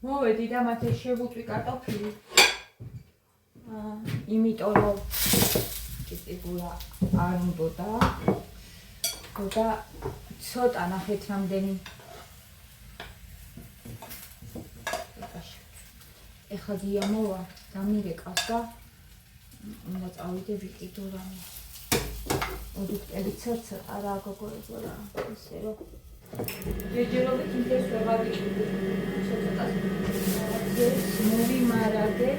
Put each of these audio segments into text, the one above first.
მოვედი და მათე შევუწვი კარტოფილი. იმიტომ რომ კიტიკულა არ უნდა და ცოტა ნახეთ რამდენი. ეხლა ძია მოვა დამირეკავს და უნდა წავიდე ვიყიდო რამე. პროდუქტები ცერცერა რა გოგოებო რა ისე რომ ჯერჯერობით ინტერეს ვერ გავიყიდე. ცოტა მოვიმარაგე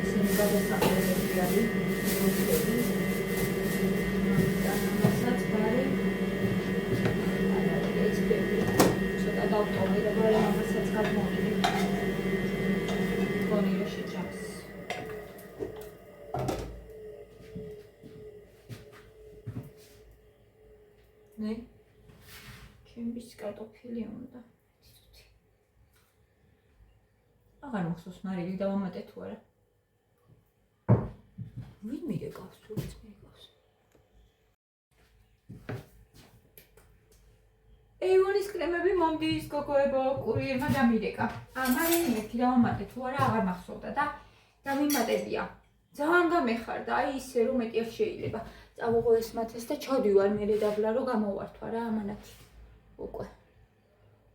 ისინი გადასახლებები არის პროდუქტები. მასაც ბარე ექსპერტი ცოტა დავტოვე და ბარე მასაც გადმოვიდე. Ne? ჩემს კარტოფილი უნდა. აღარ მახსოვს მარილი დავამატე თუ არა. ვინ მიგეკავს თუ ვინც მიგეკავს? ეივონის კრემები მომდის გოგოებო, კურიერმა დამირეკა. მარილი მეთქი დავამატე თუ არა აღარ მახსოვდა და დამიმატებია. ძალიან გამეხარდა, აი ისე რომ მეტი არ შეიძლება. წავიღო ეს მათეს და ჩავდივარ მერე დაბლა რომ გამოვართვა რა ამანათი. უკვე.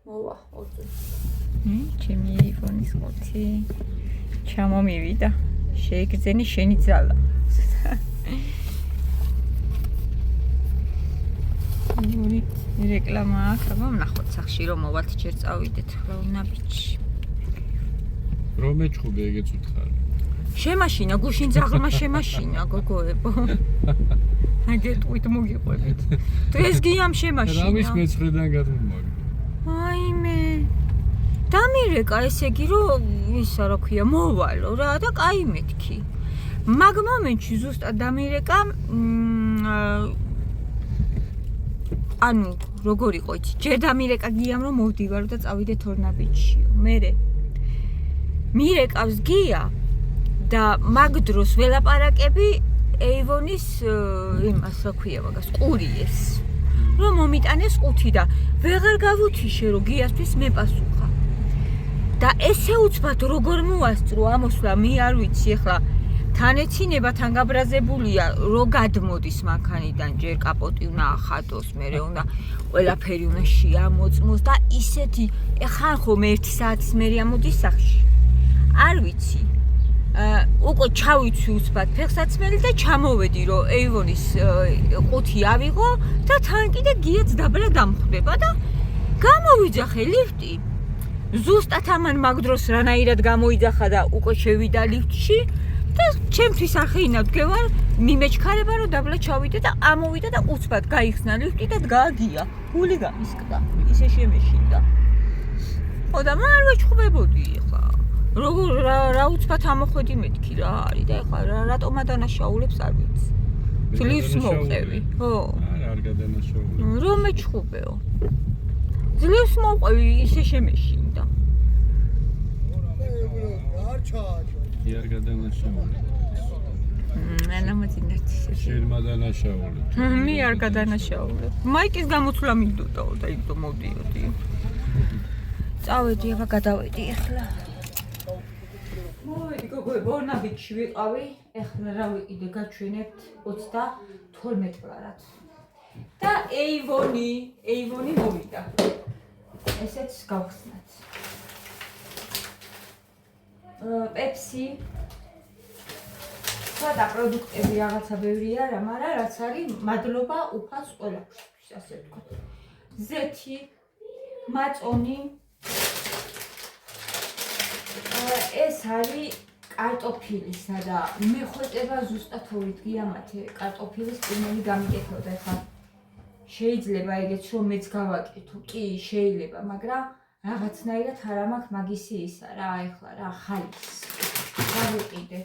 მოვა ორწი. ჩემი აიფონის ყუთი ჩამომივიდა. შეიგრძენი შენი ძალა. ნუ რეკლამა აქვს, აბა ვნახოთ სახში რომ მოვალთ ჯერ წავიდეთ ხოლმე უნაბიჯი. რომ ეჩხუბე ეგეც უთხარი. შემაშინა გუშინ ძაღლმა შემაშინა გოგოებო. აგეთყვით მოგიყვებით. დღეს გიამ შემაშინა. რამის მეცხრიდან გადმომაგდა. აიმე. დამირეკა ესე იგი რომ ისა რა ქვია მოვალო რა და კაი მეთქი. მაგ მომენტში ზუსტად დამირეკა ანუ როგორ იყო იცი ჯერ დამირეკა გიამ რომ მოვდივარ და წავიდეთ ორნაბიჯშიო. მერე მირეკავს გია და მაგ დროს ველაპარაკები ეივონის იმას რა ქვია მაგას ყურიეს რომ მომიტანეს ყუთი და ვეღარ გავუთიშე რომ გიასთვის მეპასუხა და ესე უცბად როგორ მოასწრო ამოსვლა მე არ ვიცი ეხლა თან ეცინება თან გაბრაზებულია რომ გადმოდის მანქანიდან ჯერ კაპოტი უნდა ახატოს მერე უნდა ყველაფერი უნდა შეამოწმოს და ისეთი ეხლა ხომ 1 საათის მერე ამოდის სახში არ ვიცი უკვე ჩავიცვი უცბად ფეხსაცმელი და ჩამოვედი რომ ეივონის ყუთი ავიღო და თან კიდე გიაც დაბლა დამხვდება და გამოვიძახე ლიფტი ზუსტად ამან მაგ დროს რანაირად გამოიძახა და უკვე შევიდა ლიფტში და ჩემთვის ახეინად გევარ მიმეჩქარება რომ დაბლა ჩავიდე და ამოვიდა და უცბად გაიხსნა ლიფტი და გააგია გული გამისკდა ისე შემეშინდა ხო და მარ ვეჩხუბებოდი ახლა როგორ რა უცბად ამოხვედი მეთქი რა არის და ეხლა რატომა დანაშაულებს არ ვიცი. ძლივს მოვყევი. ხო. არ გადანაშაულებ. რომ მეჩხუბეო. ძლივს მოვყევი ისე შემეშინდა. არ ჩააჭო. კი არ გადანაშაულებ. ანამოძინეთ ისე. შეიძლება დანაშაულებ. მე არ გადანაშაულებ. მაიკის გამოცვლა მინდოდაო და იქ მოვდიოდი. წავედი აბა გადავედი ეხლა. მოვედი გოგოებო ორნაბიჯში ვიყავი, ეხლა რა ვიყიდე გაჩვენებთ 32 ლარად. და ეივონი მოვიდა. ესეც გავხსნათ. პეპსი სადა პროდუქტები რაღაცა ბევრი არა, მაგრამ რაც არის მადლობა უფალს ყველაფერთვის, ასე ვთქვათ. ზეთი, მაწონი ეს არის კარტოფილისა და მე ხვეწება ზუსტად 2 დღეა მათე კარტოფილის წინელი გამიკეთებდა ხა შეიძლება ეგეც რომ მეც გავაკეთო კი შეიძლება მაგრამ რაღაცნაირად არ მაქვს მაგისი ისა რა ეხლა რა ხალის გავიყიდე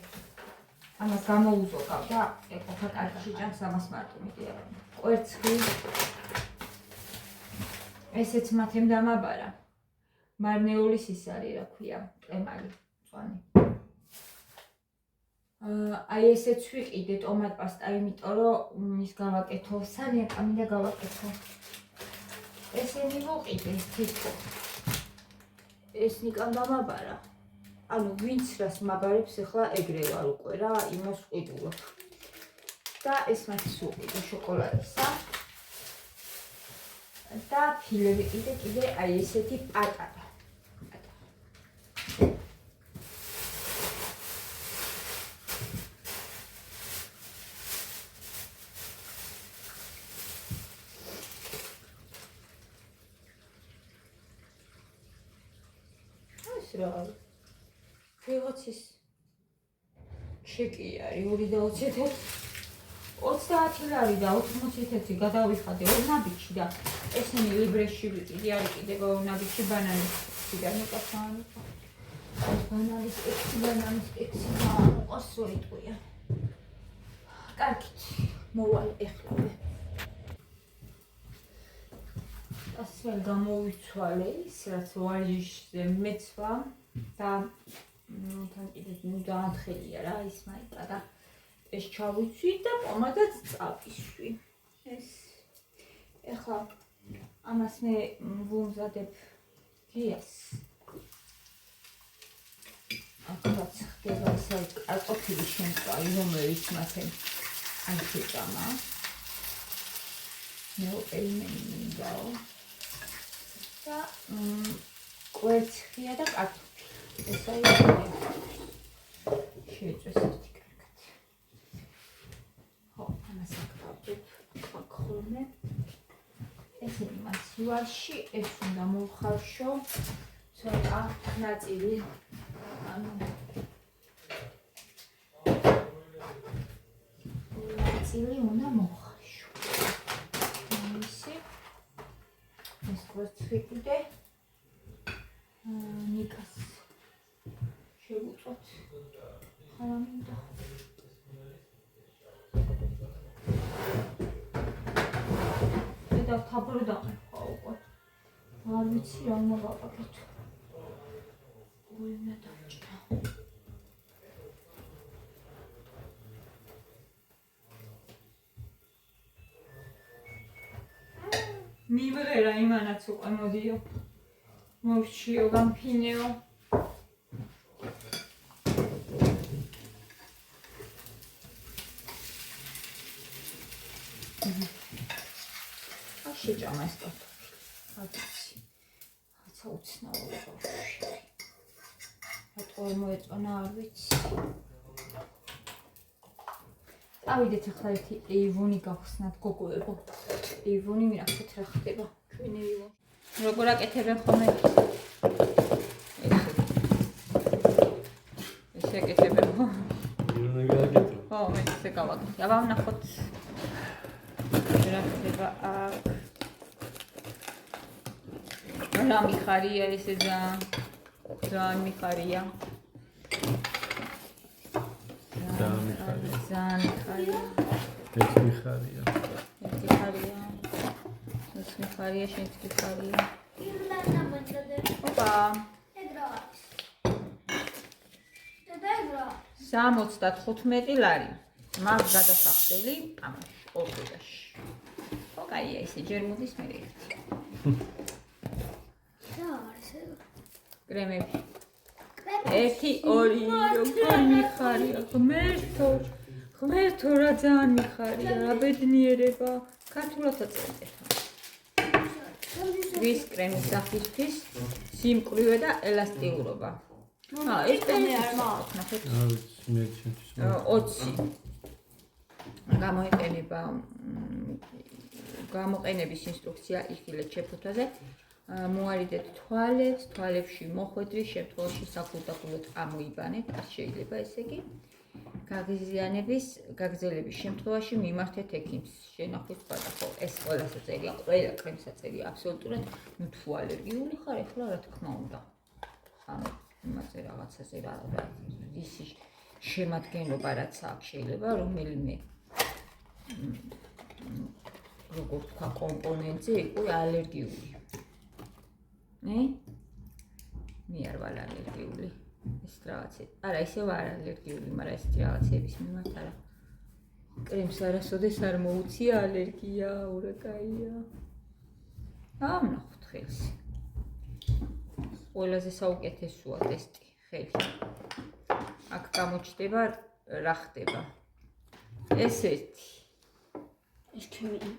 ამას გამოუზოგავ და ეყოფა კარგში ჭამს ამას მარტო მიდია კვერცხი ესეც მათემ დამაბარა მარნეულის ის არის რა ქვია ყემალი მწვანე აი ესეც ვიყიდე ტომატ პასტა იმიტომ რომ ის გავაკეთო ძალიან კამინდა გავაკეთო ესენი ვიყიდე თითქოს ეს ნიკამ დამაბარა. ანუ ვინც რას მაგარებს ახლა ეგრე ვარ უკვე რა, იმას ვყიდულობ. და ეს მაინც უყიდო შოკოლადისა. და ფილები კიდე აი ესეთი პატარა. რა ფეგოცის ჩეკი არის 2.20 30 ლარი და 80 გადავიხადე ორნაბიჩი და ესენი ლიბრეში ვიყიდი არის კიდევ ორნაბიჩი ბანანის და მოკასანი ბანანის ექსი ყოსური ტყუია კარგით მოვალ ეხლავე ასე გამოვიცვალე ის რაც ვაჟიშზე მეცვა და თან კიდე დაანთხელია რა ის მაიკა და ეს ჩავიცვი და პომადაც წავისვი ეს ეხლა ამას მე ვუმზადებ გიას აკაც ხდება ესე კარტოფილი შემწვარი რომელიც მათე არ შეჭამა მე ელემენტი მინდაო და კვერცხია და კარტოფილი ეს არის შეეწეს ერთი კარგად ხო ამას აკრავდებ ხოლმე ეს მასივაში ეს უნდა მოვხარშო ცოტა ნაწილი ანუ ნაწილი უნდა მოვხარშო ისე ეს კვერცხი კიდე ნიკას შევუწოთ ხამინდა და თაბრდა ხო უკვე არ ვიცი რა მოვაპაკეთო უინა დაჭრა მივღერა იმანაც უკვე მოდიო მოვშიო გამფინეო შეჭამა ეს კარტოფილი. რაცა უცნაური ბავშვი. რატო მოეწონა არ ვიცი. ავიდეთ ახლა ერთი ეივონი გავხსნათ გოგოებო. ეივონი მირახეთ რა ხდება. ჩვენ ეივონი. როგორ აკეთებენ ხოლმე? ესე აკეთებენ ხო? ირონა გააკეთე. ხო, მე ესე გავაკეთე. აბა ვნახოთ. რა ხდება აქ. რა მიხარია ესე ძალიან მიხარია. ძალიან მიხარია. ძალიან მიხარია. ეს მიხარია. ეს მიხარია. ეს მიხარია, შენც მიხარია. ოპა. ეგრავს. და 75 ლარი. მაგ გადასახდელი ამაში ორდაში. ხო, კაია, ესე ჯერ მოდის მე ერთი. კრემები. 1 2 როგორ მიხარია, ღმერთო რა ძალიან მიხარია, რა ბედნიერება. ქართულადაც წერეთ. ვის კრემის სახისთვის სიმკვრივე და ელასტიურობა. ეს პენი არ მაქვს, ნახეთ. მე ჩემთვის 20 გამოყენების ინსტრუქცია იხილეთ შეფუთვაზე. მოარიდეთ თვალებს, თვალებში მოხვედრის შემთხვევაში საკულტაკულოდ ამოიბანეთ, არ შეიძლება ესე კი. გაგზელების შემთხვევაში მიმართეთ ექიმს. შენახვის პატახო, ეს ყველას წერია, ყველა კრემს წერია აბსოლუტურად. ნუ თუ ალერგიული ხარ, ეხლა რა თქმა უნდა. ანუ იმაზე რაღაცაზე რა ისი შემადგენლობა რაც აქვს შეიძლება რომელიმე როგორ თქვა კომპონენტზე იყო ალერგიული. მე არ ვარ ალერგიული. ეს რაღაცა. არა, ისე ვარ ალერგიული, მაგრამ ეს რაღაცების მიმართ არა. კრემს არასოდეს არ მოუწია ალერგია, ურაკაია. ვნახოთ ხელს. ყველაზე საუკეთესოა ტესტი, ხელი. აქ გამოჩნდება რა ხდება. ეს ერთი. ეს ჩემი.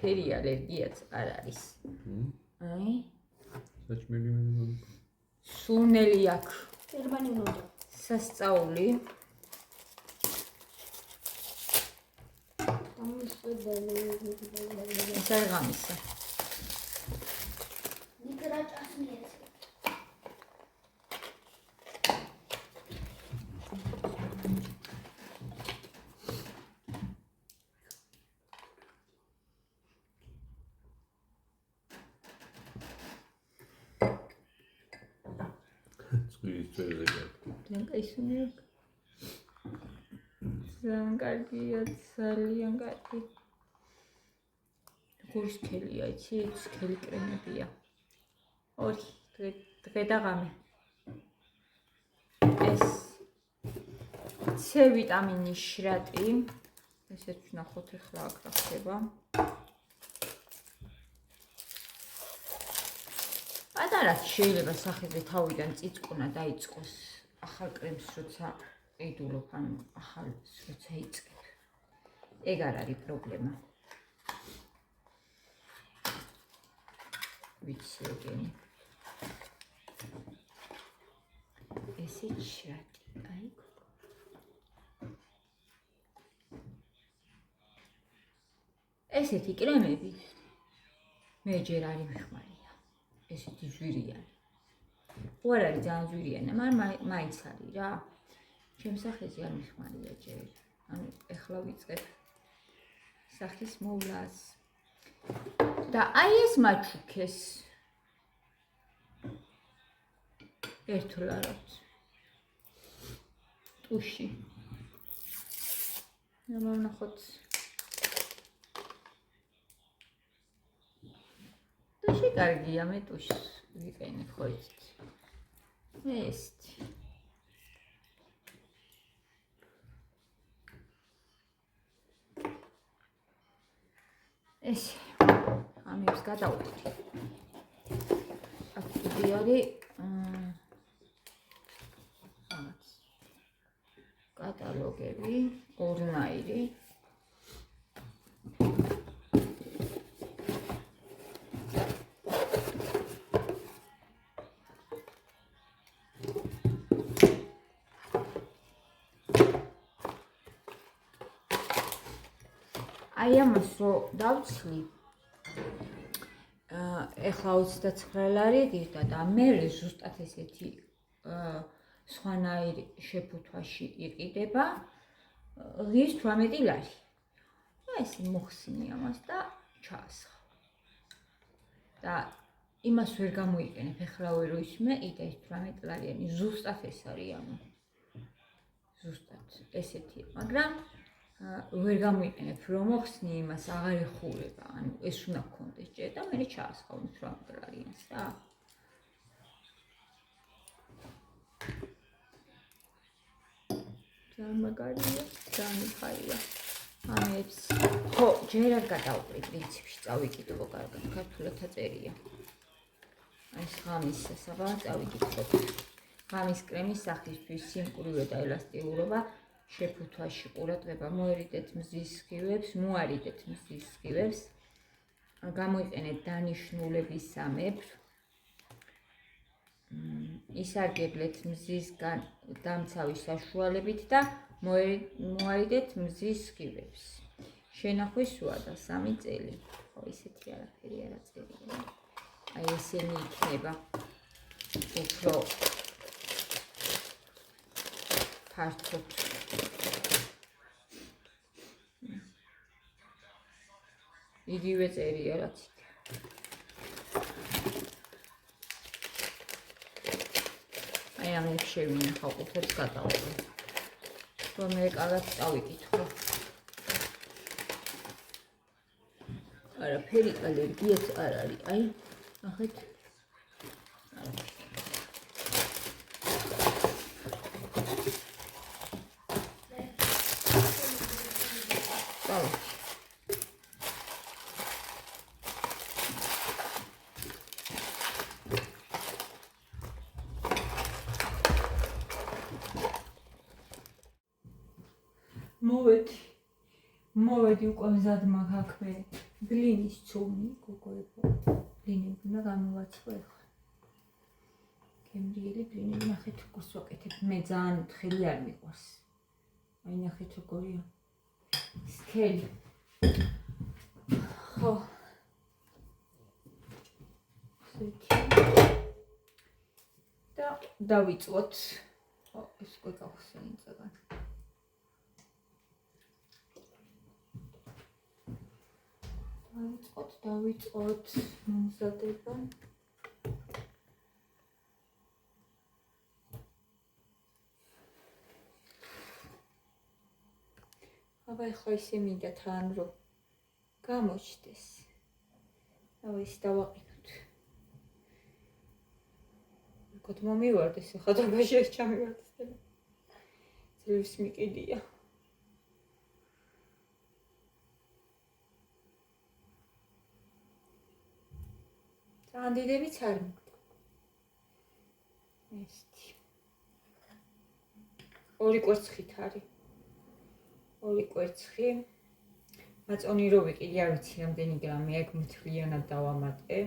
ხელი ალერგიაც არ არის. აი, საჭმელი მინიმუმ. სუნელი აქვს. გერმანი უნდა. სასწაული. ეს არის ღამისა. ნიკრაჭასნიეს. წვირის წვერზე გაქვს. ძალიან კაი სუნი აქვს. ძალიან კარგია, ძალიან კარგი. გურსქელია, იცი, სქელი კრემებია. ორი, დღე და ღამე. ეს C ვიტამინის შრატი. ესეც ვნახოთ ახლა აქ რა ხდება. პატარაც შეიძლება სახეზე თავიდან წიწკუნა დაიწყოს ახალ კრემს როცა ყიდულობ, ანუ ახალს როცა იწყებ. ეგ არ არის პრობლემა. ვიცი ეგენი. ესეც შრატი, აი. ესეთი კრემები მე ჯერ არ მიხმარია. ესეთი ჟვირიანი. უარ არის ძალიან ჟვირიანი, მაგრამ მაინც არის რა. ჩემ სახეზე არ მიხმარია ჯერ. ანუ ეხლა ვიწყებ სახის მოვლას. და აი ეს მაჩუქეს. ერთლარად. ტუში. ნახოთ. ტუში კარგია, მე ტუშს ვიყენებ ხო იცით. ესეთი. ეს ამებს გადავუყრე. აქ არის კატალოგები, ორნაირი. აი ამას რო დავცლი. ეხლა 29 ლარი გირდა და მე ზუსტად ესეთი სხვანაირი შეფუთვაში იყიდება ღირს 18 ლარი. ეს მოხსინი ამას და ჩაასხა. და იმას ვერ გამოიყენებ ეხლა ვერ ვისმე, იდა ეს 18 ლარიანი ზუსტად ეს არის ანუ. ზუსტად ესეთი, მაგრამ ვერ გამოიყენებ რომ მოხსნი იმას აღარ ეხურება, ანუ ეს უნდა გქონდეს ჯერ და მე ჩაასხავ 18 ლარიანს რა. ძალიან მაგარია, ძალიან მიხარია. ამებს ხო, ჯერ არ გადავყრი პრინციპში, წავიკითხო კარგად, ქართულათა წერია. აი ეს ღამისა საბა წავიკითხოთ. ღამის კრემის სახისთვის სიმკვრივე და ელასტიურობა, შეფუთვაში ყურადღება, მოერიდეთ მზის სხივებს, მოარიდეთ მზის სხივებს, გამოიყენეთ დანიშნულებისამებრ, ისარგებლეთ მზის დამცავის საშუალებით და მოარიდეთ მზის სხივებს. შენახვის სუადა 3 წელი. ხო, ისეთი არაფერი არ აწერია. აი ესენი იქნება უფრო ფართოდ. იგივე წერია რაც იქ. აი ამებს შევინახავ, ყოფებს გადავყრე. რომ მე კარგად წავიკითხო. არაფერი ალერგიაც არ არის. აი, ნახეთ. მოვედი უკვე მზად მაქვს მე ბლინის ცომი გოგოებო ბლინები უნდა გამოვაცხო ახლა გემრიელი ბლინები ნახეთ როგორ ვაკეთებ მე ძალიან თხელი არ მიყვარს აი ნახეთ როგორია სქელი ხო და დავიწყოთ ხო ეს უკვე გავხსენე წაგან დავიწყოთ მომზადება აბა ახლა ისე მინდა თან რომ გამოჩდეს აუ ის დავაყენოთ როგორ მომივარდეს ახლა დაბაში ეს ჩამივარდეს და ძლივს მიყიდია ძალიან დიდებიც არ მიგდა ესეთი ორი კვერცხით არის ორი კვერცხი მაწონი რო ვიყიდი არ ვიცი რამდენი გრამია ეგ მთლიანად დავამატე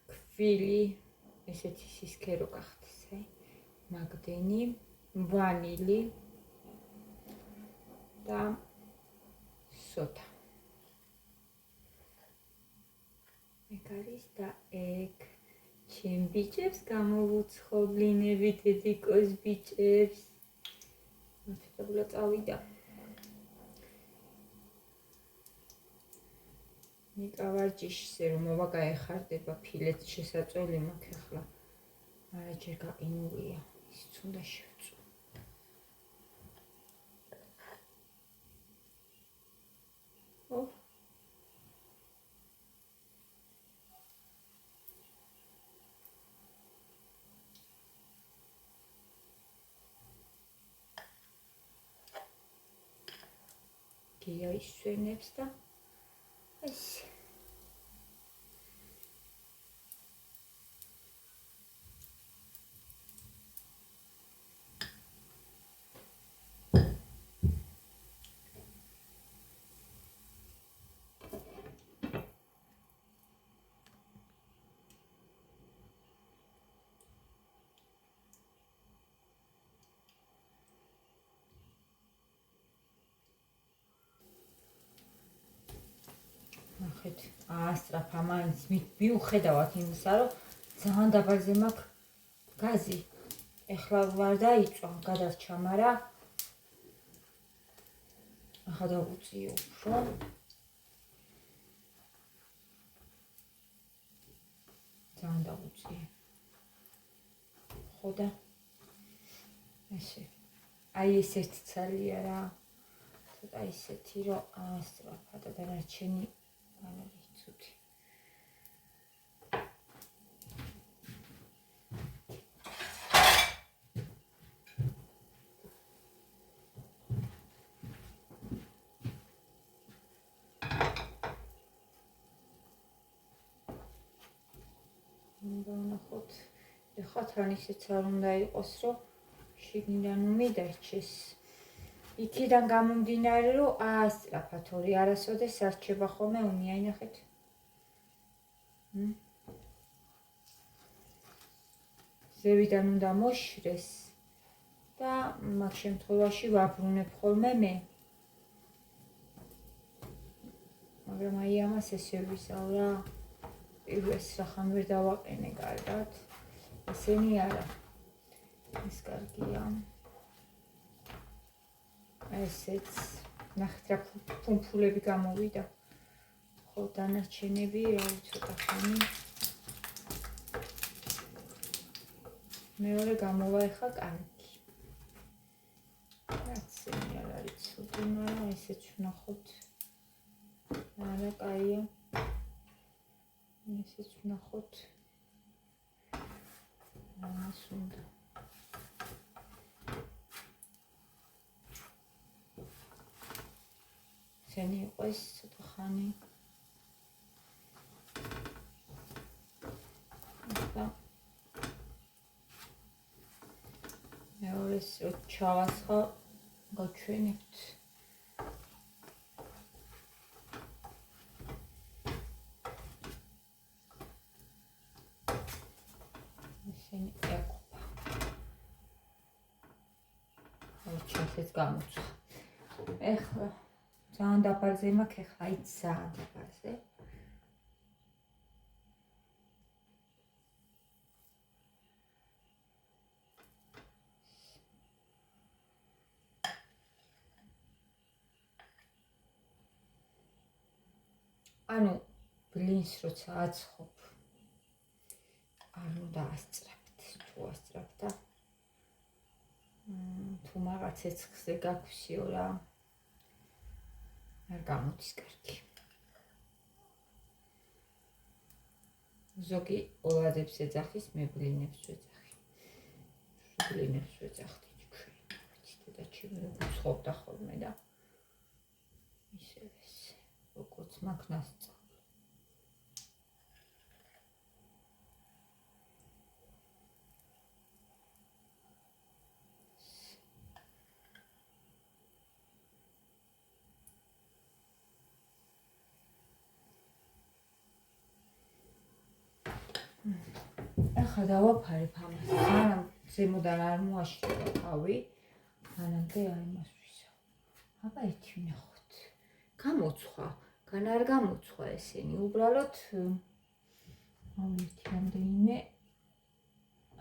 ქვილი ესეთი სისქერო გახდეს აი მაგდენი ვანილი და სოდა ეგ არის და ეგ ჩემ ბიჭებს გამოვუცხო ბლინები დედიკოს ბიჭებს მათებულა წავიდა ნიკავარჯიშზე რომ მოვაგაეხარდება ფილეთ შესაწველი მაქვს ახლა არა ჯერ გაყინულია ისიც უნდა შევწო ო გია ისვენებს და ესე ნახეთ აასწრაფა მაინც მიუხედავად იმისა რომ ძალიან დაბალზე მაქვს გაზი ეხლა ვარ დაიწვა გადარჩა მაგრამ ახლა დავუწიე უფრო ძალიან დავუწიე ხო და ესე აი ეს ერთი ცალია რა ცოტა ისეთი რომ აასწრაფა და დანარჩენი არ არის ცუდი ნახოთ ეხლა თან ისეც არ უნდა იყოს რომ შიგნიდან უმიდარჩეს იქიდან გამომდინარე რომ აასწრაფა თორე არასოდეს არ რჩება ხოლმე ომი აი ნახეთ ზევიდან უნდა მოშრეს და მაგ შემთხვევაში ვაბრუნებ ხოლმე მე მაგრამ აი ამას ესე ვიზავ რა პირველს რახან ვერ დავაყენე კარგად ესენი არა ეს კარგია ესეც ნახეთ რა ფუმფულები გამოვიდა ხო დანარჩენები რავი ცოტა ხანი მეორე გამოვა ეხა კარგი რაც არ არის ცუდი მაგრამ ესეც ვნახოთ არა კაია ესეც ვნახოთ ამას უნდა შენი იყოს ცოტა ხანი და ეს რო ჩავასხა გაჩვენებთ. ისინი ეკუპა. ჩასეც გამოცხა. ეხლა ძალიან დაბალზე მაქვს, ეხლა აი ძალიან დაბალზე. ანუ ბლინს როცა აცხობ არ უნდა ასწრაფთ, თუ ასწრაფთ და თუ რაღაც ეცხზე გაქვსიო რა არ გამოდის კარგი. ზოგი ოლადებს ეძახის, მე ბლინებს ვეძახი. ბლინებს ვეძახდი ჩვენ. და ჩემი როგორ ცხოვრობდა ხოლმე და ისევ ეს როგორც მაქვს ნასწავლი. ახლა დავაფარებ ამას, სანამ ზემოდან არ მოაშლება თავი, მანამდე არ იმას ვისავ. აბა ერთი ვნახოთ. გამოცხვა, გან არ გამოცხვა ესენი, უბრალოდ ერთი რამდენიმე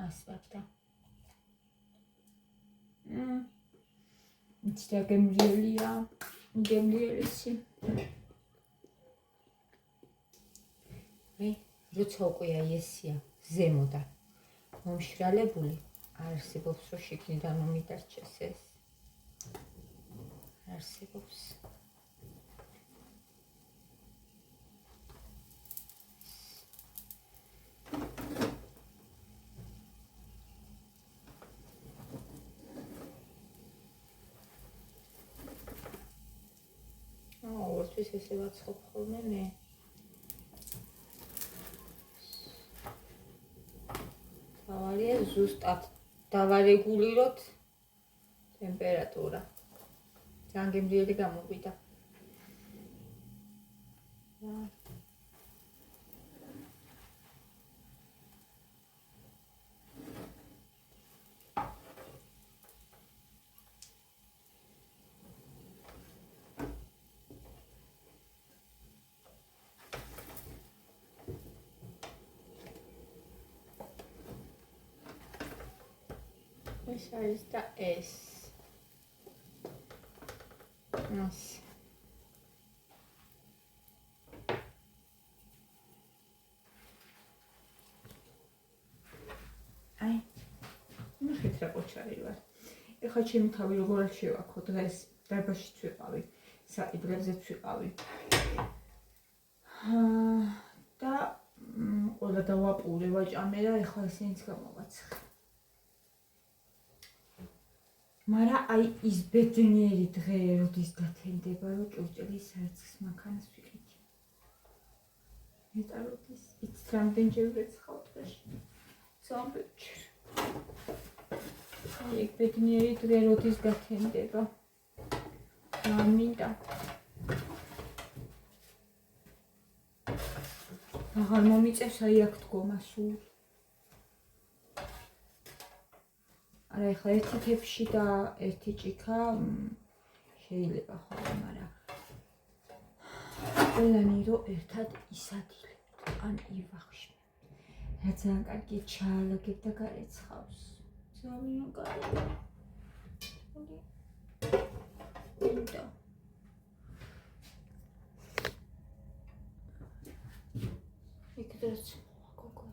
ასვაფდა. იცი რა გემრიელია, გემრიელესი. როცა უკვე აი ესია ზემოდან მომშრალებული არ არსებობს რომ შიგნიდან მომიდარჩეს ეს. არ არსებობს. ორთვის ესე ვაცხობ ხოლმე მე. თავარია ზუსტად დავარეგულიროთ ტემპერატურა. ძალიან გემრიელი გამოვიდა. ეს არის და ეს. აი, ნახეთ რა ყოჩარი ვარ. ეხლა ჩემი თავი როგორ არ შევაქო დღეს, დარბაზშიც ვიყავი, საყიდველზეც ვიყავი. და ყველა დავაპურე, ვაჭამე და ეხლა ისინიც გამოვაცხე. მარა აი ის ბედნიერი დღე როდის გათენდება, რომ ჭურჭლის საერცხის მანქანას ვიყიდი. მეტაროდის იცით რამდენჯერ ვეცხავ დღეში. სამბეჭი. აი ბედნიერი დღე როდის გათენდება. ამინდა. აღარ მომიწევს აი აქ დგომა სულ. არა ეხლა ერთი თეფში და ერთი ჭიქა შეიძლება ხოლმე, მაგრამ ყველანი რომ ერთად ისადილებთ ან ივახში. რა ძალიან კარგი ჩაალაგებ და გარეცხავს. ძალიან კარგი. და იქაც გოგო.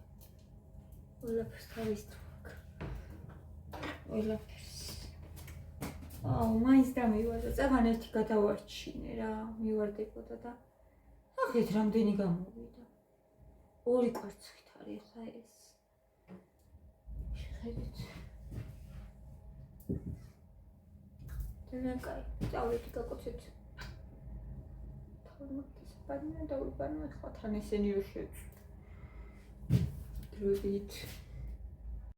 ყველაფერს თავის ყველაფერს. მაინც დამივარდა. წამან ერთი გადავარჩინე რა, მივარდებოდა და ახეთ რამდენი გამოვიდა. ორი კვერცხით არის ხა ეს. შეხედეთ. ძალიან კაი. წავედი გაკოცეთ. თავი მოგესაბანა და უბანო ახლა თან ესენი რო შეწ. დროებით